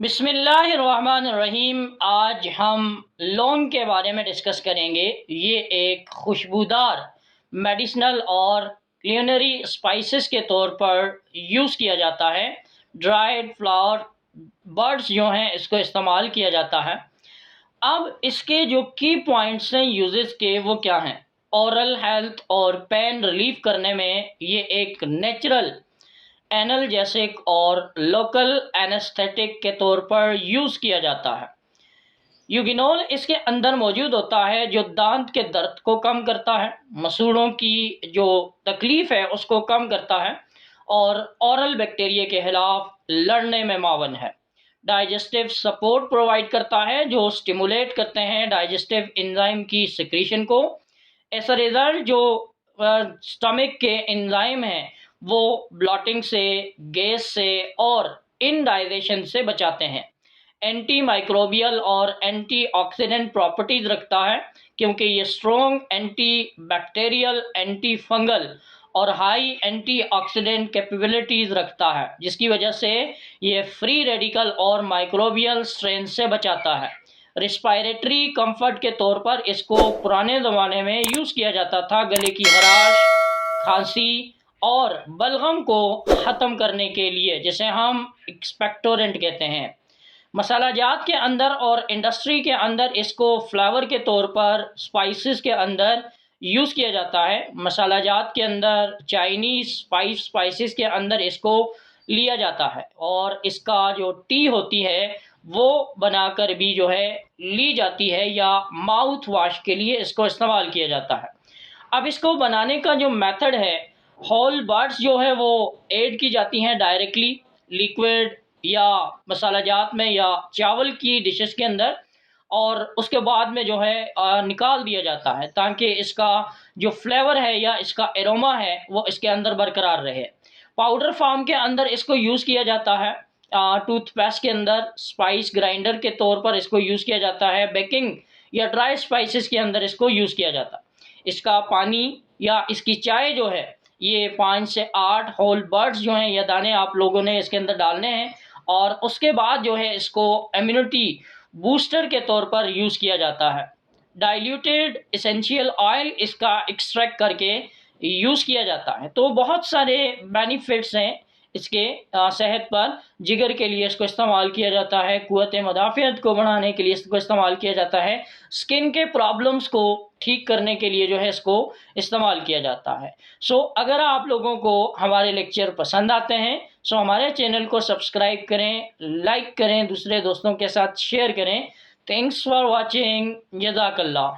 बिस्मिल्लाहिर्रहमानिर्रहीम। आज हम लौंग के बारे में डिस्कस करेंगे। ये एक खुशबूदार मेडिसिनल और क्लिनरी स्पाइसेस के तौर पर यूज़ किया जाता है। ड्राइड फ्लावर बर्ड्स जो हैं इसको इस्तेमाल किया जाता है। अब इसके जो की पॉइंट्स हैं यूजेस के वो क्या हैं? ओरल हेल्थ और पेन रिलीफ करने में ये एक नेचुरल एनाल्जेसिक और लोकल एनेस्थेटिक के तौर पर यूज़ किया जाता है। यूगिनोल इसके अंदर मौजूद होता है जो दांत के दर्द को कम करता है, मसूड़ों की जो तकलीफ़ है उसको कम करता है और ओरल बैक्टीरिया के खिलाफ लड़ने में मावन है। डाइजेस्टिव सपोर्ट प्रोवाइड करता है जो स्टिमुलेट करते हैं डाइजेस्टिव एंजाइम की सिक्रीशन को। एज अ रिज़ल्ट जो स्टमक के एंजाइम हैं वो ब्लॉटिंग से, गैस से और इनडाइजेशन से बचाते हैं। एंटी माइक्रोबियल और एंटीऑक्सीडेंट प्रॉपर्टीज रखता है क्योंकि ये strong anti bacterial, anti fungal और हाई एंटीऑक्सीडेंट कैपेबिलिटीज रखता है, जिसकी वजह से ये फ्री रेडिकल और माइक्रोबियल स्ट्रेन से बचाता है। रिस्पायरेटरी कंफर्ट के तौर पर इसको पुराने ज़माने में यूज़ किया जाता था गले की खराश, खांसी और बलगम को ख़त्म करने के लिए, जिसे हम एक्सपेक्टोरेंट कहते हैं। मसाला जात के अंदर और इंडस्ट्री के अंदर इसको फ्लेवर के तौर पर स्पाइसेस के अंदर यूज़ किया जाता है। मसाला जात के अंदर चाइनीज़ स्पाइसेस के अंदर इसको लिया जाता है और इसका जो टी होती है वो बनाकर भी जो है ली जाती है या माउथ वॉश के लिए इसको इस्तेमाल किया जाता है। अब इसको बनाने का जो मेथड है, होल बर्ड्स जो है वो ऐड की जाती हैं डायरेक्टली लिक्विड या मसाला जात में या चावल की डिशेस के अंदर, और उसके बाद में जो है निकाल दिया जाता है ताकि इसका जो फ्लेवर है या इसका एरोमा है वो इसके अंदर बरकरार रहे। पाउडर फॉर्म के अंदर इसको यूज़ किया जाता है। टूथपेस्ट के अंदर, स्पाइस ग्राइंडर के तौर पर इसको यूज़ किया जाता है। बेकिंग या ड्राई स्पाइसेस के अंदर इसको यूज़ किया जाता है। इसका पानी या इसकी चाय जो है ये 5 से 8 होल बर्ड्स जो हैं या दाने आप लोगों ने इसके अंदर डालने हैं और उसके बाद जो है इसको इम्यूनिटी बूस्टर के तौर पर यूज़ किया जाता है। डाइल्यूटेड एसेंशियल ऑयल इसका एक्सट्रैक्ट करके यूज़ किया जाता है। तो बहुत सारे बेनिफिट्स हैं इसके सेहत पर। जिगर के लिए इसको इस्तेमाल किया जाता है, क़ुव्वत मदाफ़ियत को बढ़ाने के लिए इसको इस्तेमाल किया जाता है, स्किन के प्रॉब्लम्स को ठीक करने के लिए जो है इसको इस्तेमाल किया जाता है। अगर आप लोगों को हमारे लेक्चर पसंद आते हैं हमारे चैनल को सब्सक्राइब करें, लाइक करें, दूसरे दोस्तों के साथ शेयर करें। Thanks for watching. जज़ाकल्लाह।